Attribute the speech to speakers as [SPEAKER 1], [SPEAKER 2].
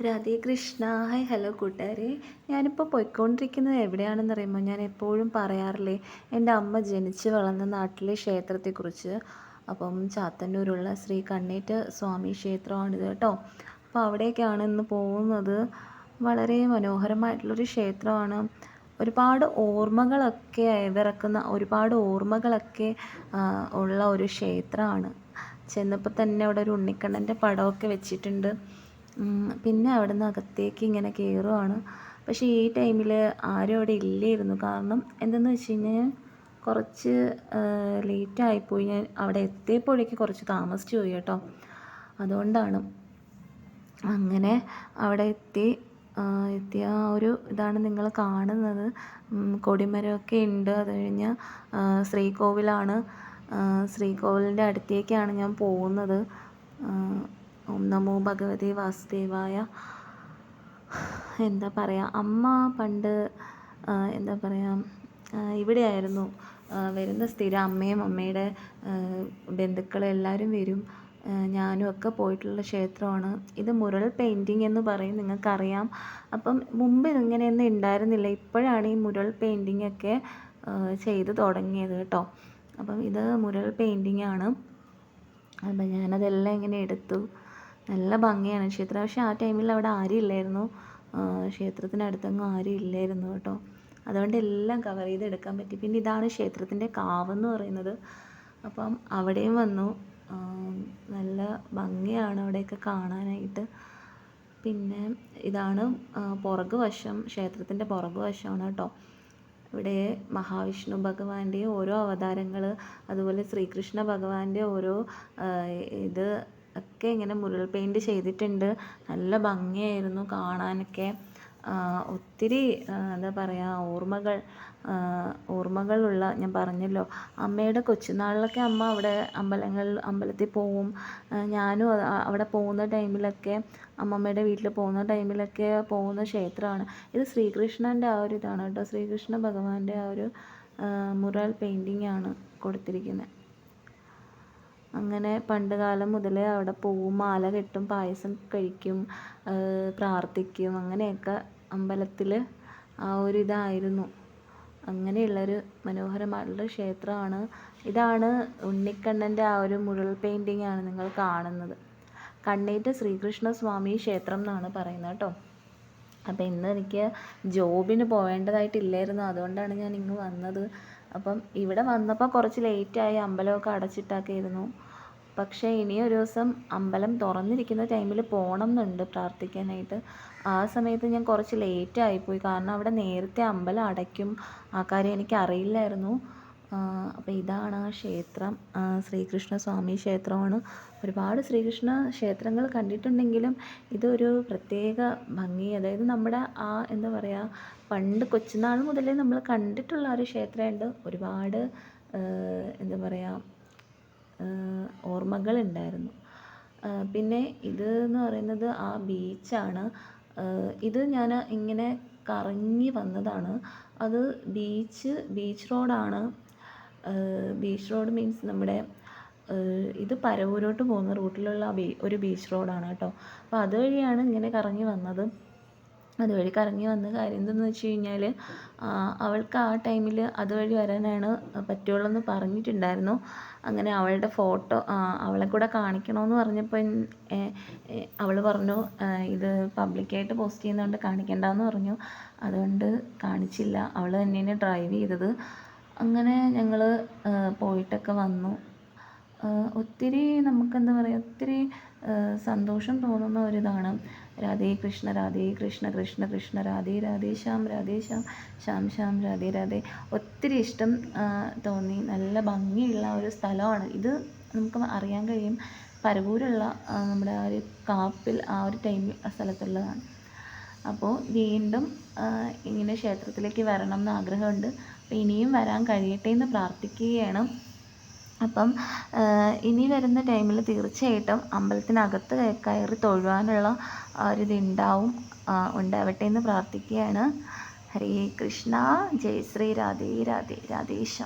[SPEAKER 1] Radhe Krishna. Hi, hello കൂട്ടുകാരെ. ഞാനിപ്പോൾ പോയിക്കൊണ്ടിരിക്കുന്നത് എവിടെയാണെന്ന് അറിയുമ്പോൾ ഞാൻ എപ്പോഴും പറയാറില്ലേ, എൻ്റെ അമ്മ ജനിച്ച് വളർന്ന നാട്ടിലെ ക്ഷേത്രത്തെക്കുറിച്ച്. അപ്പം ചാത്തന്നൂരുള്ള ശ്രീ കണ്ണേറ്റ് സ്വാമി ക്ഷേത്രമാണിത് കേട്ടോ. അപ്പോൾ അവിടേക്കാണ് ഇന്ന് പോകുന്നത്. വളരെ മനോഹരമായിട്ടുള്ളൊരു ക്ഷേത്രമാണ്. ഒരുപാട് ഓർമ്മകളൊക്കെ വിറക്കുന്ന ഒരുപാട് ഓർമ്മകളൊക്കെ ഉള്ള ഒരു ക്ഷേത്രമാണ്. ചെന്നപ്പോൾ തന്നെ അവിടെ ഒരു ഉണ്ണിക്കണ്ണൻ്റെ പടമൊക്കെ വെച്ചിട്ടുണ്ട്. പിന്നെ അവിടെ നിന്ന് അകത്തേക്ക് ഇങ്ങനെ കയറുവാണ്. പക്ഷേ ഈ ടൈമിൽ ആരും അവിടെ ഇല്ലായിരുന്നു. കാരണം എന്തെന്ന് വെച്ച് കഴിഞ്ഞാൽ കുറച്ച് ലേറ്റായിപ്പോയി. ഞാൻ അവിടെ എത്തിയപ്പോഴേക്ക് കുറച്ച് താമസിച്ചു പോയി കേട്ടോ. അതുകൊണ്ടാണ്. അങ്ങനെ അവിടെ എത്തിയ ഒരു ഇതാണ് നിങ്ങൾ കാണുന്നത്. കൊടിമരമൊക്കെ ഉണ്ട്. അത് കഴിഞ്ഞ് ശ്രീകോവിലാണ്. ശ്രീകോവിലിൻ്റെ അടുത്തേക്കാണ് ഞാൻ പോകുന്നത്. ഓം നമോ ഭഗവതേ വാസുദേവായ. എന്താ പറയുക, അമ്മ പണ്ട് എന്താ പറയുക, ഇവിടെയായിരുന്നു വരുന്ന സ്ഥിരം. അമ്മയും അമ്മയുടെ ബന്ധുക്കളെല്ലാവരും വരും. ഞാനും ഒക്കെ പോയിട്ടുള്ള ക്ഷേത്രമാണ് ഇത്. മുരൾ പെയിൻറ്റിങ് എന്ന് പറയും, നിങ്ങൾക്കറിയാം. അപ്പം മുമ്പ് ഇങ്ങനെയൊന്നും ഉണ്ടായിരുന്നില്ല. ഇപ്പോഴാണ് ഈ മുരൾ പെയിൻറ്റിങ് ഒക്കെ ചെയ്ത് തുടങ്ങിയത് കേട്ടോ. അപ്പം ഇത് മുരൾ പെയിൻറ്റിങ് ആണ്. അപ്പം ഞാനതെല്ലാം ഇങ്ങനെ എടുത്തു. നല്ല ഭംഗിയാണ് ക്ഷേത്രം. പക്ഷേ ആ ടൈമിൽ അവിടെ ആരും ഇല്ലായിരുന്നു. ക്ഷേത്രത്തിനടുത്തൊന്നും ആരും ഇല്ലായിരുന്നു കേട്ടോ. അതുകൊണ്ട് എല്ലാം കവർ ചെയ്ത് എടുക്കാൻ പറ്റി. പിന്നെ ഇതാണ് ക്ഷേത്രത്തിൻ്റെ കാവെന്ന് പറയുന്നത്. അപ്പം അവിടെയും വന്നു. നല്ല ഭംഗിയാണ് അവിടെയൊക്കെ കാണാനായിട്ട്. പിന്നെ ഇതാണ് പുറകു വശം, ക്ഷേത്രത്തിൻ്റെ പുറകു വശമാണ് കേട്ടോ. ഇവിടെ മഹാവിഷ്ണു ഭഗവാന്റെ ഓരോ അവതാരങ്ങൾ, അതുപോലെ ശ്രീകൃഷ്ണ ഭഗവാന്റെ ഓരോ ഇത് ഒക്കെ ഇങ്ങനെ മുരൾ പെയിൻറ്റ് ചെയ്തിട്ടുണ്ട്. നല്ല ഭംഗിയായിരുന്നു കാണാനൊക്കെ. ഒത്തിരി എന്താ പറയുക, ഓർമ്മകളുള്ള, ഞാൻ പറഞ്ഞല്ലോ അമ്മയുടെ കൊച്ചുനാളിലൊക്കെ അമ്മ അവിടെ അമ്പലത്തിൽ പോവും. ഞാനും അവിടെ പോകുന്ന ടൈമിലൊക്കെ, അമ്മമ്മയുടെ വീട്ടിൽ പോകുന്ന ടൈമിലൊക്കെ പോകുന്ന ക്ഷേത്രമാണ് ഇത്. ശ്രീകൃഷ്ണൻ്റെ ആ ഒരു ഇതാണ് കേട്ടോ. ശ്രീകൃഷ്ണ ഭഗവാന്റെ ആ ഒരു മുറൽ പെയിൻറ്റിങ് ആണ് കൊടുത്തിരിക്കുന്നത്. അങ്ങനെ പണ്ട് കാലം മുതലേ അവിടെ പോവും, മാല കെട്ടും, പായസം കഴിക്കും, പ്രാർത്ഥിക്കും. അങ്ങനെയൊക്കെ അമ്പലത്തിൽ ആ ഒരു ഇതായിരുന്നു. അങ്ങനെയുള്ളൊരു മനോഹരമായിട്ടുള്ള ക്ഷേത്രമാണ്. ഇതാണ് ഉണ്ണിക്കണ്ണൻ്റെ ആ ഒരു മുരൾ പെയിൻറ്റിങ് ആണ് നിങ്ങൾ കാണുന്നത്. കണ്ണേറ്റ് ശ്രീകൃഷ്ണ സ്വാമി ക്ഷേത്രം എന്നാണ് പറയുന്നത് കേട്ടോ. അപ്പം ഇന്ന് എനിക്ക് ജോബിന് പോവേണ്ടതായിട്ടില്ലായിരുന്നു. അതുകൊണ്ടാണ് ഞാൻ ഇങ്ങ് വന്നത്. അപ്പം ഇവിടെ വന്നപ്പോൾ കുറച്ച് ലേറ്റായി. അമ്പലമൊക്കെ അടച്ചിട്ടൊക്കെ ആയിരുന്നു. പക്ഷേ ഇനിയൊരു ദിവസം അമ്പലം തുറന്നിരിക്കുന്ന ടൈമിൽ പോകണം എന്നുണ്ട് പ്രാർത്ഥിക്കാനായിട്ട്. ആ സമയത്ത് ഞാൻ കുറച്ച് ലേറ്റായിപ്പോയി. കാരണം അവിടെ നേരത്തെ അമ്പലം അടയ്ക്കും. ആ കാര്യം എനിക്ക് അറിയില്ലായിരുന്നു. അപ്പോൾ ഇതാണ് ആ ക്ഷേത്രം. ശ്രീകൃഷ്ണ സ്വാമി ക്ഷേത്രമാണ്. ഒരുപാട് ശ്രീകൃഷ്ണ ക്ഷേത്രങ്ങൾ കണ്ടിട്ടുണ്ടെങ്കിലും ഇതൊരു പ്രത്യേക ഭംഗി. അതായത് നമ്മുടെ ആ എന്താ പറയുക, പണ്ട് കൊച്ചുനാൾ മുതലേ നമ്മൾ കണ്ടിട്ടുള്ള ഒരു ക്ഷേത്രമുണ്ട്. ഒരുപാട് എന്താ പറയുക, ഓർമ്മകളുണ്ടായിരുന്നു. പിന്നെ ഇത് എന്ന് പറയുന്നത് ആ ബീച്ചാണ്. ഇത് ഞാൻ ഇങ്ങനെ കറങ്ങി വന്നതാണ്. അത് ബീച്ച് റോഡാണ്. ബീച്ച് റോഡ് മീൻസ് നമ്മുടെ ഇത് പരവൂരോട്ട് പോകുന്ന റൂട്ടിലുള്ള ഒരു ബീച്ച് റോഡാണ് കേട്ടോ. അപ്പോൾ അതുവഴിയാണ് ഇങ്ങനെ കറങ്ങി വന്നത്. അതുവഴി കറങ്ങി വന്ന കാര്യം എന്തെന്ന് വെച്ച് കഴിഞ്ഞാൽ, അവൾക്ക് ആ ടൈമിൽ അതുവഴി വരാനാണ് പറ്റുള്ളൂ എന്ന് പറഞ്ഞിട്ടുണ്ടായിരുന്നു. അങ്ങനെ അവളുടെ ഫോട്ടോ അവളെ കൂടെ കാണിക്കണമെന്ന് പറഞ്ഞപ്പോൾ അവൾ പറഞ്ഞു, ഇത് പബ്ലിക്കായിട്ട് പോസ്റ്റ് ചെയ്യുന്നതുകൊണ്ട് കാണിക്കണ്ടെന്ന് പറഞ്ഞു. അതുകൊണ്ട് കാണിച്ചില്ല. അവൾ തന്നെയാണ് ഡ്രൈവ് ചെയ്തത്. അങ്ങനെ ഞങ്ങൾ പോയിട്ടൊക്കെ വന്നു. ഒത്തിരി നമുക്കെന്താ പറയുക, ഒത്തിരി സന്തോഷം തോന്നുന്ന ഒരിതാണ്. രാധേ കൃഷ്ണ രാധേ കൃഷ്ണ കൃഷ്ണ കൃഷ്ണ രാധേ രാധേ ശ്യാം ശ്യാം ശ്യാം രാധേ രാധേ. ഒത്തിരി ഇഷ്ടം തോന്നി. നല്ല ഭംഗിയുള്ള ഒരു സ്ഥലമാണ് ഇത്. നമുക്ക് അറിയാൻ കഴിയും പരവൂരുള്ള നമ്മുടെ ആ ഒരു കാപ്പിൽ ആ ഒരു ടൈമിൽ ആ സ്ഥലത്തുള്ളതാണ്. അപ്പോൾ വീണ്ടും ഇങ്ങനെ ക്ഷേത്രത്തിലേക്ക് വരണം എന്ന് ആഗ്രഹമുണ്ട്. അപ്പോൾ ഇനിയും വരാൻ കഴിയട്ടെ എന്ന് പ്രാർത്ഥിക്കുകയാണ്. അപ്പം ഇനി വരുന്ന ടൈമിൽ തീർച്ചയായിട്ടും അമ്പലത്തിനകത്ത് കയറി തൊഴുവാനുള്ള ഉണ്ടാവട്ടെ എന്ന് പ്രാർത്ഥിക്കുകയാണ്. ഹരേ കൃഷ്ണ. ജയ് ശ്രീ രാധേ രാധേ രാധേശ്യാം.